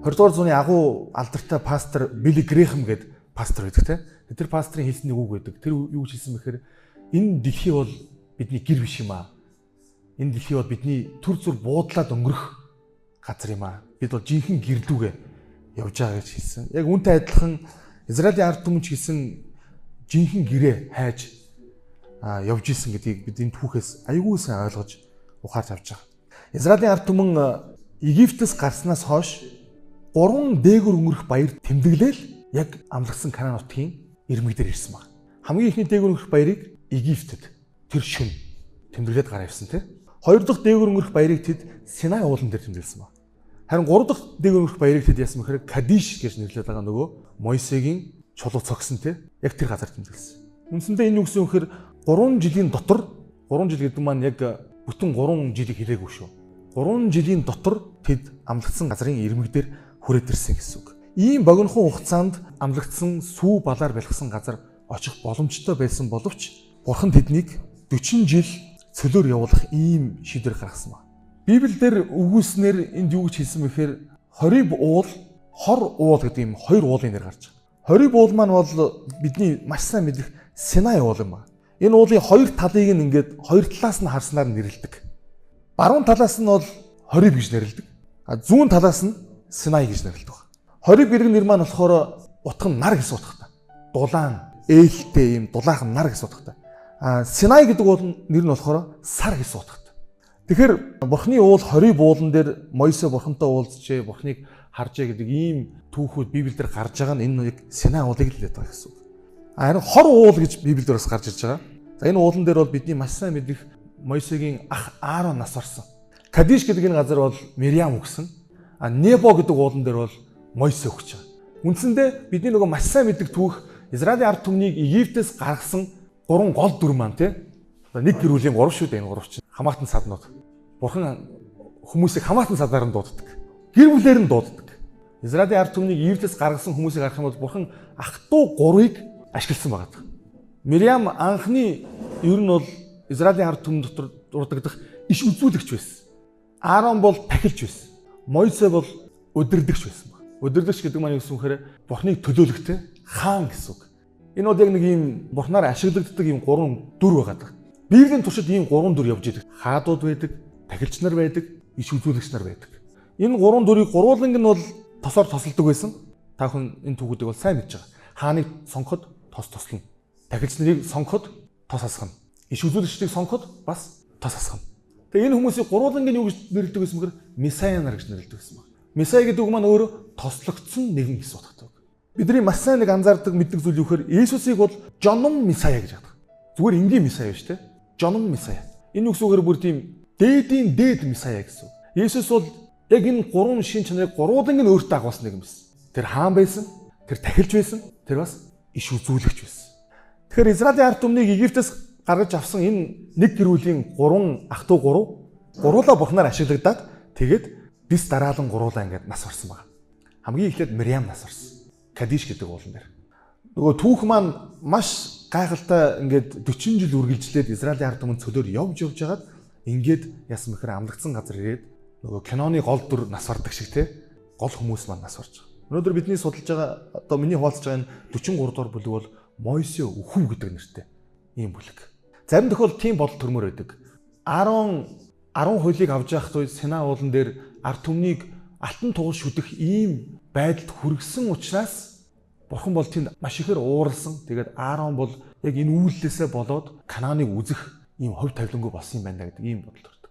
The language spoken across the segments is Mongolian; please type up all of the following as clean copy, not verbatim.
20 дугаар зууны агуу алдартай пастор Билли Грэхэм гэдэг пастор байдаг те. Тэр пастрын хэлсэн нэг үг байдаг. Тэр юу гэж хэлсэн бэхээр энэ дэлхий бол бидний гэр биш юм аа. Энэ дэлхий бол бидний түр зүр буудлаад өнгөрөх газар юм аа. Бид бол жинхэнэ гэрлүүгээ явж байгаа гэж хэлсэн. Яг үүнтэй адилхан Израилийн ард түмэн ч гэсэн жинхэнэ гэрээ хайж явж исэн гэдгийг бид энэ түүхээс аягүй сайн ойлгож ухаарч авч байгаа. Израилийн ард түмэн Египтээс гарснаас хойш 3 дээгүр өнгөрөх баяр тэмдэглээл яг амлагдсан Канаан нутгийн ирмэг дээр ирсэн баг. Хамгийн ихний дээгүр өнгөрөх баярыг Египтэд тэр шөнө тэмдэглээд гараа ирсэн тий. 2 дахь дээгүр өнгөрөх баярыг тэд Синай уулан дээр тэмдэглэсэн баг. Харин 3 дахь дээгүр өнгөрөх баярыг тэд яасан бэхээр Кадиш гэж нэрлэдэг байгаа нөгөө Мойсегийн чулуу цогсон тий. Яг тэр газар тэмдэглэсэн. Үндсэндээ энэ юу гэсэн бэхээр 3 жилийн дотор 3 жил гэдэг маань яг бүтэн 3 жилийг хэлээгүй шүү. 3 жилийн дотор тэд амлагдсан газрын ирмэг дээр хүрээд ирсэн гэсэн үг. Ийм богинохон хугацаанд амлагдсан сүү балаар бэлгсэн газар очих боломжтой байсан боловч Бурхан тэднийг 40 жил цөлөөр явуулах ийм шийдвэр гаргасан байна. Библиэлд үгүйснээр энд юу гэж хэлсэн бэхээр хориг уул, хор уул гэдэг ийм хоёр уулын нэр гарч байгаа. Хориг уул маань бол бидний маш сайн мэдэх Синай уул юм байна. Энэ уулын хоёр талыг ингээд хоёр талаас нь харснаар нэрлэдэг. Баруун талаас нь бол хориг гэж нэрлэдэг. Зүүн талаас нь Синай гэж нэрлэдэг. Хориг гэрэг нэр маань болохоор утга нь нар гэсэн утгатай. Дулаан, ээлтэй ийм дулаахан нар гэсэн утгатай. Синай гэдэг нэр нь болохоор сар гэсэн утгатай. Тэгэхээр Бурхны уул хориг буулан дээр Мойсе Бурхантай уулзжээ, Бурхныг харжээ гэдэг ийм түүхүүд Библиэлд гарч байгаа нь энэ яг Синай уулыг л хэлээд байгаа гэсэн үг. Харин хор уул гэж Библиэлд бас гарч ирж байгаа. За энэ уулан дээр бол бидний маш сайн мэдэх Мойсегийн ах Аарон нас орсон. Кадиш гэдэг энэ газар бол Мириам өгсөн. Небо гэдэг уулан дээр бол Мойсе өгч байгаа. Үндсэндээ бидний нөгөө маш сайн мэддэг түүх Израилийн ард түмнийг Египтээс гаргасан 3 гол дүр маань тий. Нэг гэр бүлийн 3 шүү дээ энэ 3 чинь. Хамаатан саднууд. Бурхан хүмүүсийг хамаатан садаар нь дууддаг. Гэр бүлээр нь дууддаг. Израилийн ард түмнийг Египтээс гаргасан хүмүүсийг харах юм бол Бурхан ах トゥ 3-ыг ашигласан байгаа. Мириам анхны ер нь бол Израилийн ард түмэн дотор дурддагдах иш үзүүлэгч байсан. Аарон бол тахилч байсан. Мойсе бол өдөрдөгч байсан баг. Өдөрдөгч гэдэг маань юу гэсэн хэрэг Бурхныг төлөөлөхтэй хаан гэсэн үг. Энэ бол яг нэг ийм Бурхнаар ашиглагддаг ийм 3 дүр байгаа. Библийн туршид ийм 3 дүр явж идэг. Хаадууд байдаг, тахилч нар байдаг, иш үзүүлэгч нар байдаг. Энэ 3 дүрийг гурвууланг нь бол тосоор тосолдог байсан. Та хүн энэ түүхүүдийг бол сайн мэдж байгаа. Хааныг сонгоход тос тослно. Тахилч нарыг сонгоход тос асгана. Иш үзүүлэгчдийг сонгоход бас тос асгана. Тэгээ энэ хүмүүсийг гурвууланг нь юу гэж нэрлэдэг гэсэн мэгээр Месая нар гэж нэрлэдэг гэсэн байна. Месая гэдэг үг маань өөрөө тослогдсон нэгэн гэсэн утгатай. Бидний маш сайн нэг анзаардаг мэддэг зүйл юу гэхээр Иесусыг бол Жонон Месая гэж яддаг. Зүгээр энгийн Месая биш те. Жонон Месая. Энэ үгсүүгээр бүр тийм дээдийн дээд Месая гэсэн. Иесус бол яг энэ 3 шин чанарыг гурвууланг нь өөртөө агуулсан нэг юм байсан. Тэр хаан байсан, тэр тахилч байсан, тэр бас иш үзүүлэгч байсан. Тэгэхээр Израилийн ард түмнийг Египтээс гаргаж авсан энэ нэг гэр бүлийн 3 ах トゥ гуруула Бурхнаар ашиглагдаад тэгээд бис дараалан гуруула ингээд нас орсон байна. Хамгийн эхлээд Мириам нас орсон. Кадиш гэдэг уулан дээр. Нөгөө түүх маань маш гайхалтай ингээд 40 жил үргэлжлээд Израилийн ард түмэн цөлөөр явж байгаад ингээд яасан бэхээр амлагдсан газар ирээд нөгөө киноны гол дүр нас ордог шиг те гол хүмүүс маань нас орж байгаа. Өнөөдөр бидний судалж байгаа одоо миний хуваалцж байгаа энэ 43 дугаар бүлэг бол Мойсе өхөв гэдэг нэртэй ийм бүлэг. Зарим тохиолдолд тийм бодол төрмөр байдаг. Аарон 10 хуулийг авч явах үед Синай уулан дээр ард түмнийг алтан тугал шүдэх ийм байдалд хүргэсэн учраас Бурхан бол тэнд маш ихээр ууралсан. Тэгээд Аарон бол яг энэ үйлдэлээсээ болоод Канааныг үзэх ийм хувь тавилангүй болсон юм байна гэдэг ийм бодол төрдөг.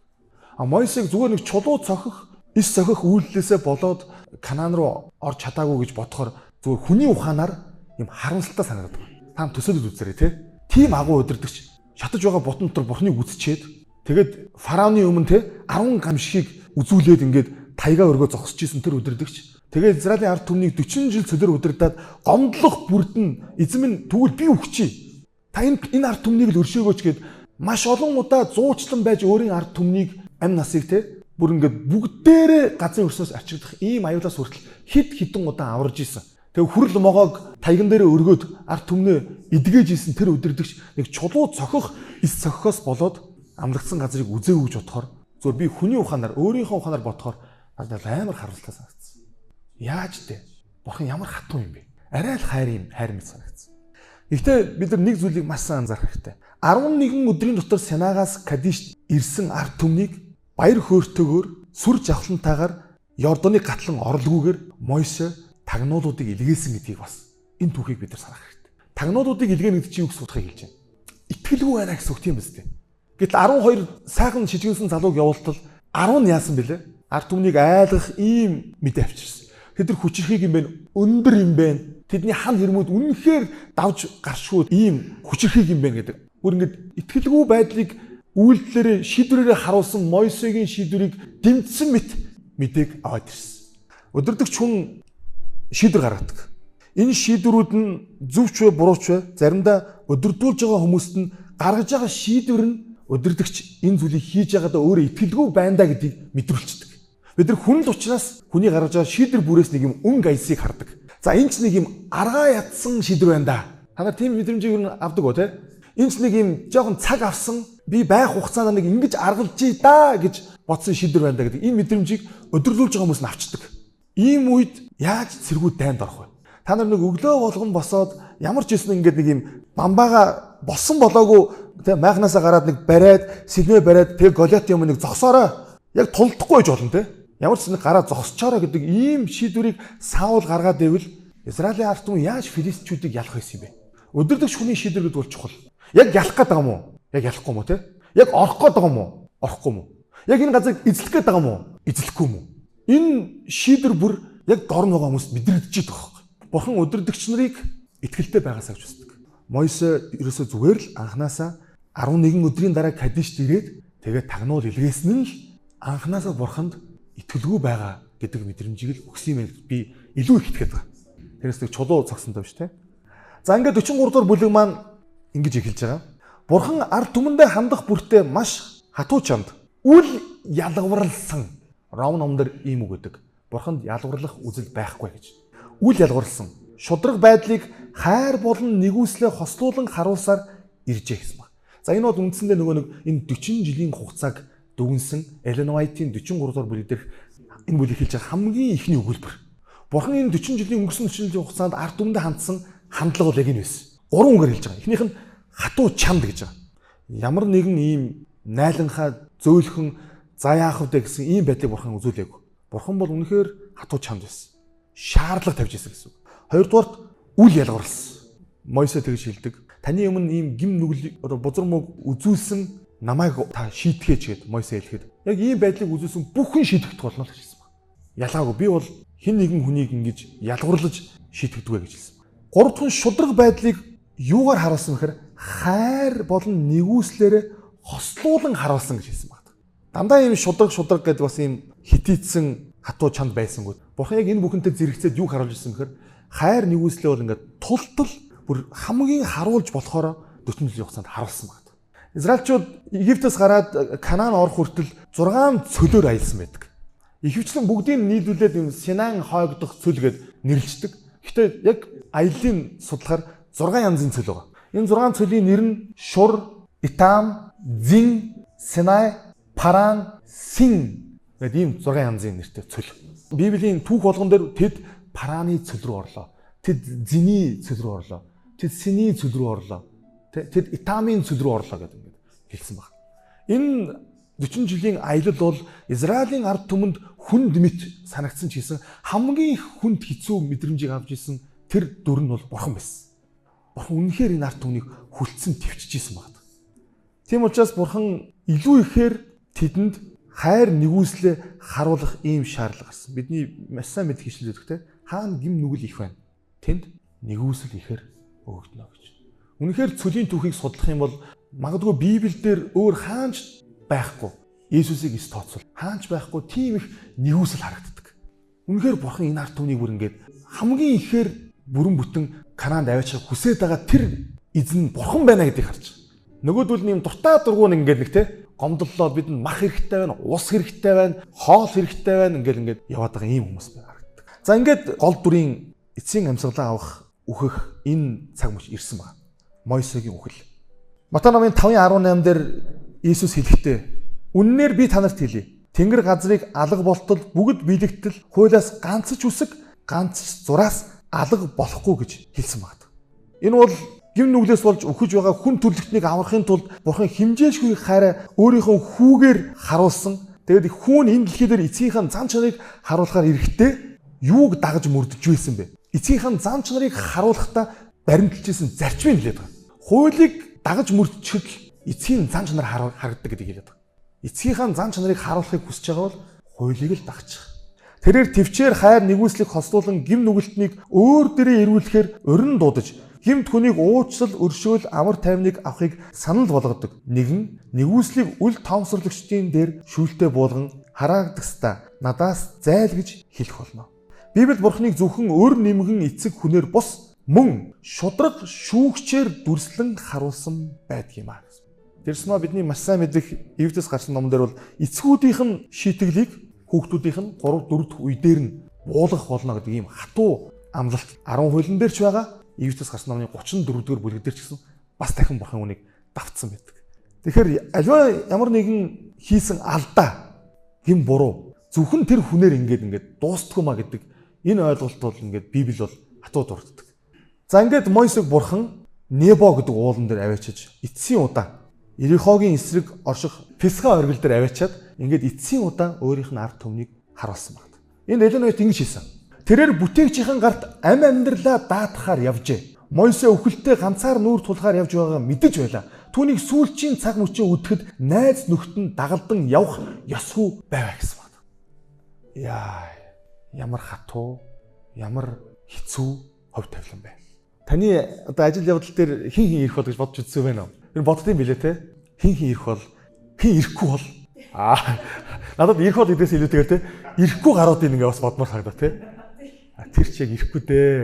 Мойсег зүгээр нэг чулуу цохих, ис цохих үйлдэлээсээ болоод Канаан руу орж чадаагүй гэж бодохоор зүгээр хүний ухаанаар ийм харамсалтай санагдаад байна. Та төсөөлөд үзээрэй те. Тийм агуу өдөрдөгч шатаж байгаа бутан дотор Бурхныг үзчихэд тэгээд фараоны өмнө те 10 гамшигыг үзүүлээд ингээд тайгаа өргөө зогсож исэн тэр өдөрдөгч. Тэгээд Израилийн ард түмнийг 40 жил цөлөөр удирдаад гомдлох бүрдэн эзэм нь тэгвэл би өгчий. Та энэ ард түмнийг л өршөөгөөч гэд маш олон удаа зуучлан байж өөрийн ард түмнийг амь насыг те бүр ингээд бүгдээрээ газрын өрсөөс арчигдах ийм аюулаас хүртэл хидэн удаа аварж исэн. Тэгээ хүрл могоог таяган дээр өргөөд ард түмнээ эдгэж исэн тэр өдөрдөгч нэг чулуу цохих эс цохихоос болоод амлагдсан газрыг үзээгүй гэж бодохоор зүгээр би хүний ухаанаар өөрийнхөө ухаанаар бодохоор надад амар харамсалтай санагдсан. Яаж те? Бурхан ямар хатуу юм бэ? Арай л хайр мэт санагдсан. Гэхдээ бид нар нэг зүйлийг маш сайн анзаарах хэрэгтэй. 11 өдрийн дотор Синагаас Кадишт ирсэн ард түмнийг баяр хөөртэйгээр сүр жавхлантайгаар Йорданы гатлан орлоггүйгээр Мойсе тагнуулуудыг илгээсэн гэдгийг бас энэ түүхийг бид нар санах хэрэгтэй. Тагнуулуудыг илгээнэ гэдэг чинь юу гэсэн утгыг хэлж байна? Итгэлгүй байна гэсэн үг тийм биз дээ. Гэтэл 12 сайхан шижгэнсэн залууг явуултал 10 яасан бэлээ? Ард түмнийг айлгах ийм мэдээ авчирсан. Тэд нар хүчрхийг юм байна, өндөр юм байна. Тэдний хан хэрмүүд үнэнхээр давж гаршгүй ийм хүчрхийг юм байна гэдэг. Бүр ингэж итгэлгүй байдлыг үйлдэлээр шийдвэрээр харуулсан Мойсегийн шийдвэрийг дэмжсэн мэт мэдээг аваад ирсэн. Өдөртөгч хүн шийдвэр гаргадаг. Энэ шийдвэрүүд нь зөвч вэ, бурууч вэ? Заримдаа өдөрдүүлж байгаа хүмүүст нь гаргаж байгаа шийдвэр нь өдөртөгч энэ зүйлийг хийж байгаадаа өөрөө итгэлгүй байна да гэдгийг мэдрүүлчихдэг. Бид нар хүн л учраас хүний гаргаж байгаа шийдвэр бүрээс нэг юм өнгө аясыг хардаг. За энэ ч нэг юм аргаа ядсан шийдвэр байна да. Та нар тийм мэдрэмжийг юу авдаг уу те? Энэ ч нэг юм жоохон цаг авсан би байх хугацаанд нэг ингэж аргалжээ да гэж бодсон шийдвэр байна да гэдэг. Энэ мэдрэмжийг өдөрлүүлж байгаа хүмүүс нь авчдаг. Ийм үед яаж цэргүүд дайнд орох вэ? Та нар нэг өглөө болгон босоод ямар ч юм ингээд нэг юм бамбаага болсон болоогүй те майхнаасаа гараад нэг бариад сэлмээ бариад тэг голиот юм нэг зогсоороо яг тулдахгүй байж болно те. Ямар ч нэг гараа зогсчоороо гэдэг ийм шийдвэрийг Саул гаргаад ивэл Израилийн ард түмэн яаж филистичүүдийг ялах байсан юм бэ? Өдөртөгч хүний шийдвэр гэдэг бол чухал. Яг ялах гээд байгаа юм уу? Яг ялахгүй юм уу те? Яг орох гээд байгаа юм уу? Орохгүй юм уу? Яг энэ газрыг эзлэх гээд байгаа юм уу? Эзлэхгүй юм уу? Энэ шийдвэр бүр яг дорн байгаа хүмүүст мэдрэгдэж байгаа юм. Бурхан өдөртөгч нарыг итгэлтэй байгаасаа гэж үздэг. Мойсе ерөөсөө зүгээр л анханасаа 11 өдрийн дараа Кадишт ирээд тэгээд тагнуул илгээсэн нь л анханасаа бурханд итгэлгүй байгаа гэдэг мэдрэмжийг л өгсөн юм би илүү их итгэдэг байна. Тэрээс нэг чулуу цогсонтой биш те. За ингээд 43 дугаар бүлэг маань ингэж эхэлж байгаа. Бурхан ард түмэндээ хандах бүртээ маш хатуу чамд үл ялгарлсан. Ром номдэр ийм үг гэдэг. Бурханд ялгарлах үзэл байхгүй гэж. Үл ялгарлсан. Шудраг байдлыг хайр болон нэгүслээ хослуулан харуулсаар иржээ гэсэн баг. За энэ бол үндсэндээ нөгөө нэг энэ 40 жилийн хугацааг дүгнсэн Элен Вайтийн 43 дугаар бүлэг дэх энэ бүлэг хэлж байгаа хамгийн ихний өгүүлбэр. Бурхан энэ 40 жилийн өнгөрсөн 40 жилийн хугацаанд ард түмэндээ хандсан хандлага бол яг энэ байсан. 3 үгээр хэлж байгаа. Эхнийх нь хатуу чамд гэж байгаа. Ямар нэгэн ийм найланхаа зөөлхөн за яах вэ гэсэн ийм байдлыг бурхан үзүүлээгүй. Бурхан бол үнэхээр хатуу чамд байсан. Шаардлага тавьж ирсэн гэсэн үг. Хоёрдугаарт үл ялгарлсан. Мойсе тэгж хэлдэг. Таны өмнө ийм гим нүгэл одоо бузар мөг үзүүлсэн намайг та шийтгэж гэд Мойсе хэлэхэд яг ийм байдлыг үзүүлсэн бүхэн шийдэгдэх болно л гэж хэлсэн байна. Ялгаагүй би бол хэн нэгэн хүнийг ингэж ялгуурлаж шийтгэдэггүй гэж хэлсэн байна. Гуравдах нь шудраг байдлыг юугаар харуулсан гэхээр хайр болон нэгүслээрээ хослуулан харуулсан гэж хэлсэн байна. Дандаа ийм шудраг гэдэг бас ийм хитийдсэн хатуу чанд байсангүй. Бурхан яг энэ бүхэнтэй зэрэгцээд юу харуулж ирсэн гэхээр хайр нэгүслээ бол ингээд тултал бүр хамгийн харуулж болохоор 40 жилийн хугацаанд харуулсан байна. Израильчууд Египтээс гараад Канаан орох хүртэл 6 цөлөөр аялсан байдаг. Ихэвчлэн бүгдийг нийлүүлээд энэ Синай хойгдох цөл гэд нэрлэждэг. Гэхдээ яг аяллаа судлахаар 6 янзын цөл байгаа. Энэ 6 цөлийн нэр нь Шур, Итам, Зин, Синай, Паран, Син гэдэг ийм 6 янзын нэртэй цөл. Библийн түүх болгон дээр тэд Параны цөл рүү орлоо. Тэд Зиний цөл рүү орлоо. Тэд Синий цөл рүү орлоо. Тэд Итамын цөл рүү орлоо гэдэг ингээд хэлсэн байна. Энэ 40 жилийн аялал бол Израилийн ард түмэнд хүнд мэт санагдсан ч гэсэн хамгийн их хүнд хэцүү мэдрэмжийг авч ирсэн тэр дүр нь бол бурхан байсан. Бурхан үнэхээр энэ ард түмнийг хүлцэн твчижсэн байна. Тийм учраас бурхан илүү ихээр тэдэнд хайр нэгүслээ харуулах ийм шаардлага гарсан. Бидний маш сайн мэдэх хишлэл өгөхтэй хаана гим нүгэл их байна. Тэнд нэгүсэл ихээр өгөгдөнө гэж. Үнэхээр цөлийн түүхийг судлах юм бол магадгүй Библиэлд өөр хаанч байхгүй. Иесусыг эс тооцвол хаанч байхгүй тийм их нэгүсэл харагддаг. Үнэхээр бурхан энэ ард түмнийг бүр ингээд хамгийн ихээр бүрэн бүтэн Канаанд аваачих хүсэж байгаа тэр эзэн бурхан байна гэдгийг харж байгаа. Нөгөөдөл нэм дуртай дургуун ингээд нэг те гомдлолоо бид нь мах хэрэгтэй байна, ус хэрэгтэй байна, хоол хэрэгтэй байна ингээд яваад байгаа ийм хүмүүс харагддаг. За ингээд гол дүрийн эцсийн амьсгалаа авах үхэх энэ цаг мөч ирсэн байна. Мойсегийн үхэл. Матай номын 5:18 дээр Иесус хэлэхдээ үннээр би танарт хэлье. Тэнгэр газрыг алга болтол бүгд биелэгтэл хуулиас ганц ч үсэг ганц зураас алга болохгүй гэж хэлсэн байна. Энэ бол гим нүглээс болж өгөж байгаа хүн төрлөختнийг аврахын тулд Бурхан химжээшгүй хайраа өөрийнхөө хүүгээр харуулсан. Тэгээд хүүн энэ дэлхий дээр эцгийнхээ зан чанарыг харуулахаар эрэхтэй юуг дагаж мөрдөж байсан бэ? Эцгийнхээ зан чанарыг харуулахдаа баримталжсэн зарчмыг хэлээд байгаа. Хуулийг дагаж мөрдөж эцгийн зан чанар харагддаг гэдгийг хэлээд байгаа. Эцгийнхээ зан чанарыг харуулахыг хүсэж байгаа бол хуулийг л дагчих. Тэрээр төвчээр хайр нэгүслийг хослуулан гим нүгэлтнийг өөр дээрээ ирүүлэхээр урин дуудаж гимт хүнийг уучлал, өршөөл, амар тайвныг авахыг санал болгодог. Нэгэн нэгүслийг үл таамсрагчдын дээр шүүлтэ буулган хараагдахста надаас зайл гэж хэлэх болно. Библи Бурхныг зөвхөн өр нэмгэн эцэг хүнээр бус мөн шудраг шүүгчээр дүрслэн харуулсан байдаг юм аа. Тэрснөө бидний маш сайн мэдэх Эвдэс гарсан номдэр бол эцгүүдийнх нь шийтгэлийг хүүхдүүдийнх нь 3 4 дахь үе дээр нь буулгах болно гэдэг ийм хатуу амлалт 10 хуулин дээр ч байгаа. Эвдэс гарсан номны 34 дугаар бүлэг дээр ч гэсэн бас дахин Бурхан үнийг давтсан байдаг. Тэгэхээр аливаа ямар нэгэн хийсэн алдаа гин буруу зөвхөн тэр хүнээр ингээд дуустдаггүй маа гэдэг энэ ойлголт бол ингээд Библи бол хатуу дурддаг. За ингээд Мойсег Бурхан Небо гэдэг уулан дээр аваачиж эцсийн удаа Ирихогийн эсрэг орших Писга оргил дээр аваачаад ингээд эцсийн удаа өөрийнх нь ард түмнийг харуулсан байна. Энэ Эленойт ингэж хийсэн. Тэрээр бүтээгчийн гарт ам амьдралаа даатахаар явжээ. Мойсе өвхөлтэй ганцаар нүүр тулахаар явж байгаа мэдэж байла. Түүнийг сүүлчийн цаг мөчөө үдэхэд найз нөхдөнд дагалдан явах ёсгүй байваа гэсэн байна. Яа, ямар хатуу, ямар хэцүү хувь тавилан байна. Таны одоо ажил явдал дээр хин ирэх бол гэж бодож үзсэн байна уу? Энэ боддсон билээ те. Хин ирэх бол, хин ирэхгүй бол. Надад ирэх бол гэдээс илүүтэйгээр те. Ирэхгүй гаруудыг ингээ бас бодмоор санагдаа те. Тэр ч яг ирэхгүй дээ.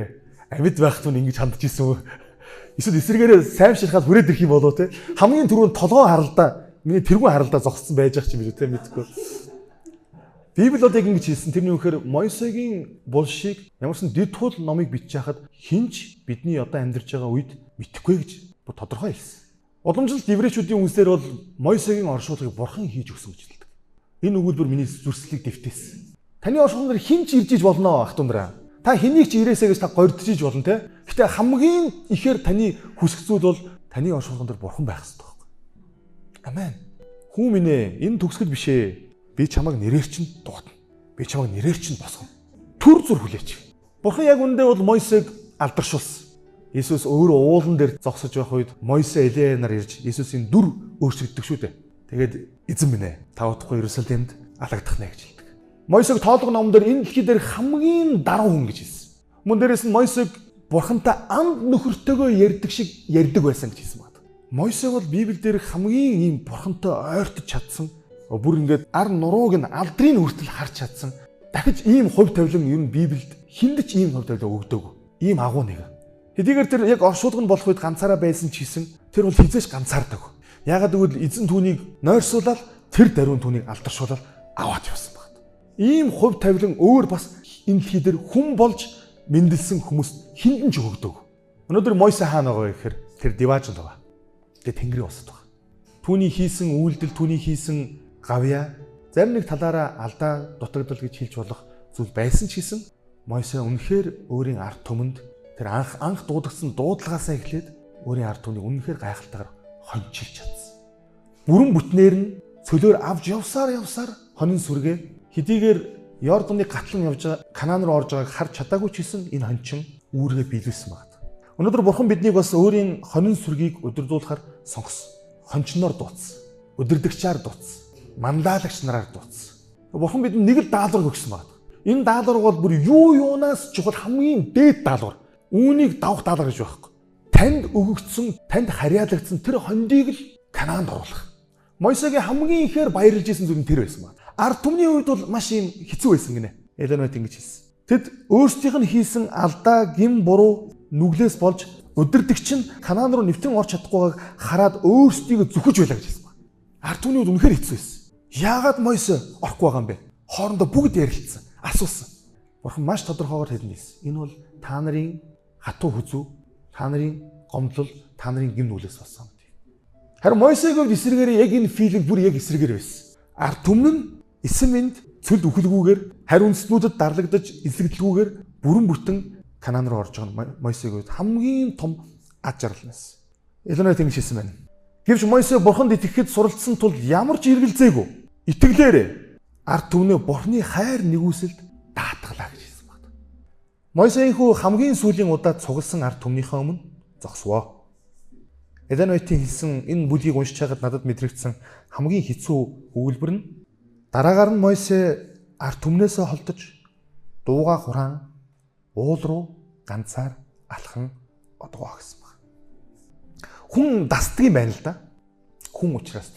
Амьд байх түн ингэж хандж исэн үү? Эсвэл эсрэгээрээ сайвширхаад хүрээд ирэх юм болоо те. Хамгийн түрүүнд толгоо харалдаа, миний тэргүүн харалдаа зогссон байж ах юм билүү те мэдгүй. Библи бол яг ингэж хэлсэн. Тэрний үхээр Мойсегийн булшийг ямарсан дэд тул номыг бичиж хахад хинч бидний одоо амьдарч байгаа үед мэдэхгүй гэж тодорхой хэлсэн. Уламжлалт еврейчүүдийн үнсээр бол Мойсегийн оршуулгыг Бурхан хийж өгсөн гэж хэлдэг. Энэ өгүүлбэр миний зүрхсэлийг дэвтээсэн. Таны оршуулгаар хинч ирж иж болно ах дундраа. Та хэнийг ч ирээсэй гэж та гордчихж болно те. Гэтэ хамгийн ихээр таны хүсэх зүйл бол таны оршуулган дээр Бурхан байх хэрэгтэй байхгүй. Амен. Хүү минь ээ, энэ төгсгөл биш ээ. Би чамайг нэрээр чинь дуудана. Би чамайг нэрээр чинь босгоно. Түр зүр хүлээч. Бурхан яг үндэ бол Мойсег алдаршуулсан. Иесус өөрөө уулан дээр зогсож байх үед Мойсе Элиа нар ирж Иесусийн дүр өөрчлөгддөг шүү дээ. Тэгээд эзэн минь ээ, та удахгүй Иерусалимд алагдах нэ гэж хэлдэг. Мойсег тоолго номдэр энэ дэлхий дээр хамгийн даруй хүн гэж хэлсэн. Мөн дээрээс нь Мойсег Бурхантай анд нөхөртөөгөө ярьдаг шиг ярьдаг байсан гэж хэлсэн байна. Мойсег бол Библиэлд дээр хамгийн ийм Бурхантай ойртож чадсан, бүр ингээд ар нурууг нь алдрын хүртэл харж чадсан. Дахиж ийм хувь тавилан ер нь Библиэлд хинд ч ийм хувь тавилан өгдөөгүй. Ийм агуу нэг. Хэдийгээр тэр яг оршуулган болох үед ганцаараа байсан ч гэсэн тэр бол хизээш ганцаардаг. Яагаад гэвэл эзэн түүнийг нойрсуулаад тэр даруун түүнийг алдаршуулаад аваад явсан байна. Ийм хувь тавилан өөр бас энэ дэлхий дээр хүн болж мэндэлсэн хүмүүст хиндэн ч өгдөг. Өнөөдөр Мойсе хаана байгаа гэхээр тэр диваажнд байгаа. Тэгээ Тэнгэрийн усад байгаа. Түүний хийсэн үйлдэл, түүний хийсэн гавья зарим нэг талаараа алдаа дутагдал гэж хэлж болох зүйл байсан ч гэсэн Мойсе үнэхээр өөрийн ард түмэнд тэр анх дуудагдсан дуудлагаасаа эхлээд өөрийн ард түмнийг үнэхээр гайхалтайгаар хончилж чадсан. Бүрэн бүтнээр нь цөлөөр авч явсаар хонин сүргээ хэдийгээр Йорданы гатлан явж байгаа Канаан руу орж байгааг харж чадаагүй ч гэсэн энэ хончин үүргээ биелүүлсэн байна. Өнөөдөр Бурхан биднийг бас өөрийн хонин сүргийг удирдуулахаар сонгосон. Хончноор дуудсан. Удирдагчаар дуудсан. Мандаалагч нараар дуудсан. Бурхан бидэнд нэг л даалгавар өгсөн байна. Энэ даалгавар бол бүр юунаас чухал хамгийн дээд даалгавар. Үүнийг давах даалгавар гэж байхгүй. Танд өгөгдсөн, танд харьяалагдсан тэр хондийг л Канаанд оруулах. Мойсегийн хамгийн ихээр баярлж исэн зүйл нь тэр байсан байна. Ард түмний үед бол маш юм хэцүү байсан гинэ. Эленойт ингэж хэлсэн. Тэд өөрсдийнх нь хийсэн алдаа, гин буруу нүглээс болж удирдагч нь Канаан руу нэвтрэн орч чадахгүйг хараад өөрсдийгөө зүхэж байлаа гэж хэлсэн байна. Ард түмний үед үнэхээр хэцүү байсан. Яагаад Мойсе орохгүй байгаа юм бэ? Хоорондоо бүгд ярилцсан, асуусан. Бурхан маш тодорхойгоор хэлсэн. Энэ бол та нарын хатуу хүзүү, та нарын гомдлол, та нарын гин нүглээс болсон юм. Харин Мойсегийн эсрэгээр яг энэ филинг бүр яг эсрэгээр байсан. Ард түмэн нь эсэм энд цөлд үхэлгүйгээр, харь үндэстнүүдэд дарлагдаж эзлэгдэлгүйгээр бүрэн бүтэн Канаан руу орж байгаа нь Мойсегийн үед хамгийн том ад жаргал байсан. Илоной тэгж хэлсэн байна. Гэвч Мойсе бурханд итгэхэд суралцсан тул ямар ч эргэлзээгүй итгэлээрээ ард түмнээ бурхны хайр нэгүсэлд даатгалаа гэж хэлсэн байна. Мойсеийн хүү хамгийн сүүлийн удаад цугласан ард түмнийхээ өмнө зогсвоо. Илонойтын хэлсэн энэ бүлгийг уншиж байгаад надад мэдрэгдсэн хамгийн хэцүү өгүүлбэр нь дараагаар нь Мойсе ард түмнээсээ холдож дууга хураан уул руу ганцаар алхан одгоо гэсэн баг. Хүн дасдаг юм байна л да. Хүн учраас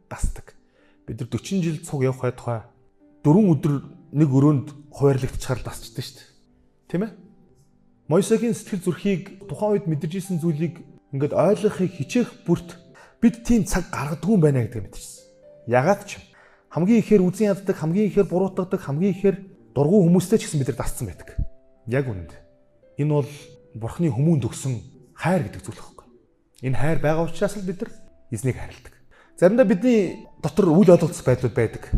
дасдаг. Бид нар 40 жил цуг явах тухай 4 өдөр нэг өрөөнд хуваарлагдчихаар дасчихдээ шүү дээ. Тийм ээ? Мойсегийн сэтгэл зүрхийг тухайн үед мэдэрч ирсэн зүйлийг ингээд ойлгохыг хичээх бүрт бид тийм цаг гаргадгүй юм байна гэдгийг мэдэрсэн. Ягаад ч хамгийн ихээр үзэн яддаг, хамгийн ихээр буруутгадаг, хамгийн ихээр дургу хүмүүстэй ч гэсэн бид нар дасцсан байдаг. Яг үнэнд. Энэ бол бурхны хүмүүнд өгсөн хайр гэдэг зүйл байхгүй. Энэ хайр байгаа учраас л бид нар эзнийг хайрладаг. Заримдаа бидний дотор үл ойлголцох байдлууд байдаг.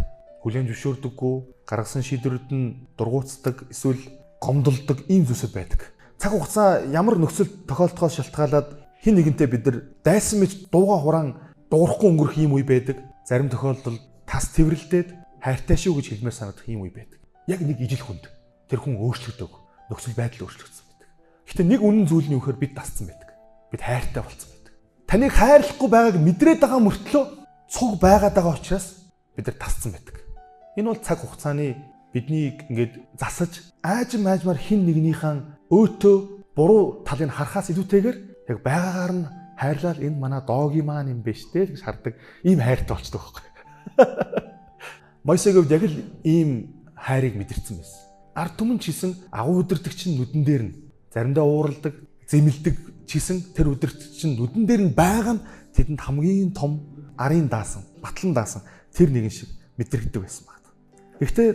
Хүлээн зөвшөөрдөггүй, гаргасан шийдвэрүүд нь дургуутсдаг, эсвэл гомдолдог ийм зүйлсүүд байдаг. Цаг хугацаа ямар нөхцөл тохиолдохоос шалтгаалаад хин нэгэнтэй бид нар дайсан мэт дууга хураан дуурахгүй өнгөрөх ийм үе байдаг. Зарим тохиолдолд тас тэрвэрлдээд хайртай шүү гэж хэлмээр санагдах ийм үе байдаг. Яг нэг ижил хүнд тэр хүн өөрчлөгдөв. Нөхцөл байдал өөрчлөгдсөн байдаг. Гэхдээ нэг үнэн зүйл нь юу гэхээр бид дасцсан байдаг. Бид хайртай болсон байдаг. Таныг хайрлахгүй байгааг мэдрээд байгаа мөртлөө цуг байгаад байгаа учраас бид нар тасцсан байдаг. Энэ бол цаг хугацааны биднийг ингээд засаж аажмаар хин нэгнийхэн өөтөө буруу талыг харахаас илүүтэйгээр яг байгаагаар нь хайрлал энэ манай доогийн маань юм биш дээ гэж хардаг ийм хайртай болчихдог байхгүй. Мойсегийн яг л ийм хайрыг мэдэрсэн байсан. Ард түмэн ч гэсэн агуу удирдагч нүдэн дээр нь заримдаа ууралдаг, зэмэлдэг ч гэсэн тэр удирдагч нүдэн дээр нь байгаа нь тэдэнд хамгийн том арын даасан, батлан даасан тэр нэгэн шиг мэдрэгддэг байсан байна. Гэхдээ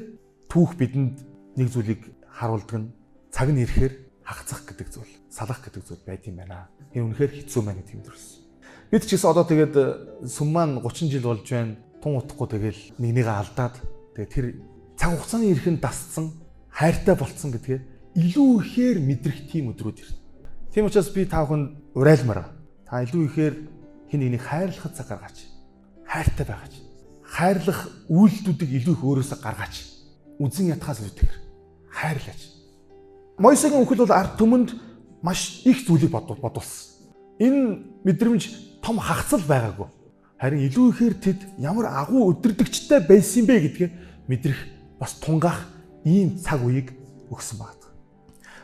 түүх бидэнд нэг зүйлийг харуулдаг нь цаг нь ирэхээр хагацах гэдэг зүйл, салах гэдэг зүйл байд юм байна. Энэ үнэхээр хэцүү байна гэдэг юм дөрөс. Бид ч гэсэн одоо тэгээд сүм маань 30 жил болж байна. Тун утахгүй тэгэл нэгнийгээ алдаад тэгээд тэр цаг хугацааны ирэхэнд дасцсан хайртай болцсон гэдгээ илүү ихээр мэдрэх тийм өдрүүд ирнэ. Тийм учраас би та бүхэнд урайлмаар. Та илүү ихээр хин нэгнийг хайрлахад цаг гаргаач. Хайртай байгаач. Хайрлах үйлдэлүүдийг илүү их өөрөөсөө гаргаач. Үзэн ятхаас үлдэхэр хайрлаач. Мойсегийн үхэл бол ард түмэнд маш их зүйлийг бодулсан. Энэ мэдрэмж том хагацл байгаагүй. Харин илүү ихээр тэд ямар агуу өдөрдөгчтэй байсан юм бэ гэдгээ мэдрэх бас тунгаах ийм цаг үеийг өгсөн байна.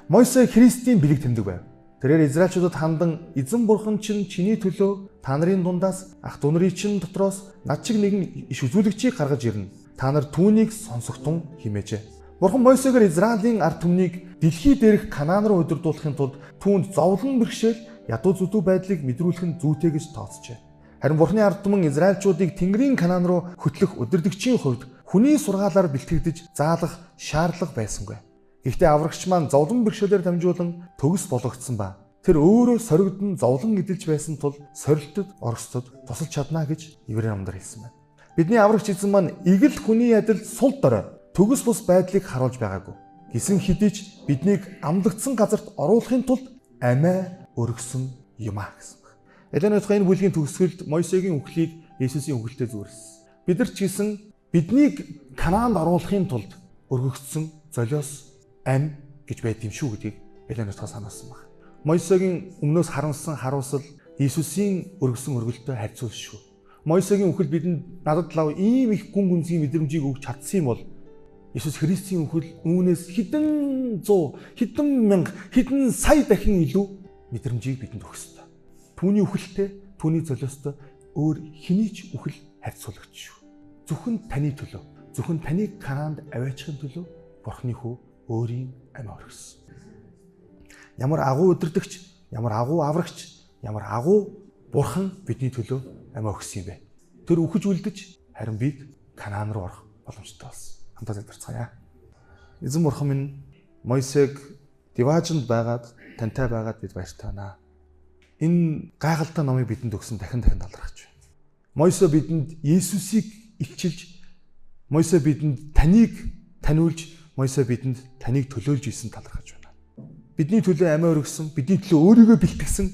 Мойсе Христийн бэлэг тэмдэг байв. Тэрээр Израильчуудад хандан эзэн бурхан чинь чиний төлөө та нарын дундаас ах дүү нарын чинь дотроос над чиг нэгэн иш үзүүлэгчийг гаргаж ирнэ. Та нар түүнийг сонсогтун химээжээ. Бурхан Мойсегээр Израилийн ард түмнийг дэлхий дээрх Канаан руу удирдуулахын тулд түүнд зовлон бэрхшээл, ядуу зүдүү байдлыг мэдрүүлэх нь зүйтэй гэж тооцжээ. Харин Бурханы ард түмэн Израильчуудыг Тэнгэрийн Канаан руу хөтлөх удирдагчийн хувьд хүний сургаалаар бэлтгэгдэж заалах шаардлага байсангүй. Гэхдээ аврагч маань зовлон бэрхшээлээр дамжуулан төгс болгогдсон ба тэр өөрөө соригдсон зовлон эдэлж байсан тул сорилтод оростод тусалж чадна гэж Еврей номдор хэлсэн байна. Бидний аврагч эзэн маань игэл хүний адил сул дорой төгс бус байдлыг харуулж байгаагүй. Гисэн хэдий ч биднийг амлагдсан газарт оруулахын тулд амиа өргөсөн юм а гэсэн. Эленоотхын энэ бүлгийн төгсгөлд Мойсегийн үхлийг Есүсийн үхэлтэй зүйрлсэн. Бид нар ч гэсэн биднийг Канаанд оруулахын тулд өргөгдсөн золиос ам гэж байд юм шүү гэдгийг Эленоотхоос санаасан баг. Мойсегийн өмнөөс харамсан харуулсал Есүсийн өргөсөн өргөлтөй харьцуулж шүү. Мойсегийн үхэл бидэнд надад лав ийм их гүн гүнзгий мэдрэмжийг өгч чадсан юм бол Есүс Христийн үхэл үүнээс хэдэн 100, хэдэн мянга, хэдэн сая дахин илүү мэдрэмжийг бидэнд өгсөн. Түүний үхэлтэй, түүний золиостой өөр хэний ч үхэл харьцуулагч шүү. Зөвхөн таны төлөө, зөвхөн таныг Канаанд аваачихын төлөө Бурхны хүү өөрийн амиа өргөсөн. Ямар агуу удирдагч, ямар агуу аврагч, ямар агуу Бурхан бидний төлөө амиа өгсөн юм бэ? Тэр үхэж үлдэж харин бид Канаан руу орох боломжтой болсон. Хамтдаа залбирцгаая. Эзэн Бурхан минь Мойсег диваажинд байгаад тантай байгаад бид баяртай байна. Энэ гайхалтай номыг бидэнд өгсөн дахин талархаж байна. Мойсе бидэнд Есүсийг илчилж, Мойсе бидэнд таныг таниулж, Мойсе бидэнд таныг төлөөлж исэн талархаж байна. Бидний төлөө амиа өргөсөн, бидний төлөө өөрийгөө бэлтгэсэн,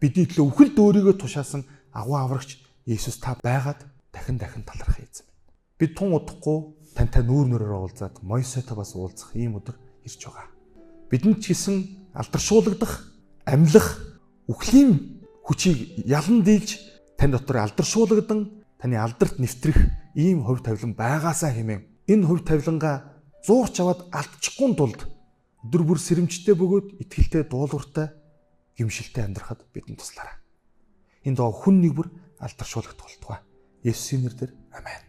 бидний төлөө үхэлд өөрийгөө тушаасан агуу аврагч Иесус та байгаад дахин талархах эзэн. Бид тун удахгүй тантай нүүр нүрээр уулзаад Мойсетой бас уулзах ийм өдөр ирж байгаа. Бидэнд ч гэсэн алдаршуулгадах, амьлах, үхлийн хүчийг ялан дийлж тань дотор алдаршуулгадан таны алдарт нэвтрэх ийм хувь тавилан байгаасаа хэмээн энэ хувь тавилангаа зуурч аваад алдчихгүй тулд өдөр бүр сэрэмжтэй бөгөөд итгэлтэй дуулууртай гимшилтэй амьдрахад бидэнд туслаарай. Энэ доо хүн нэг бүр алдаршуулгад толтугай. Есүсийн нэрээр амен.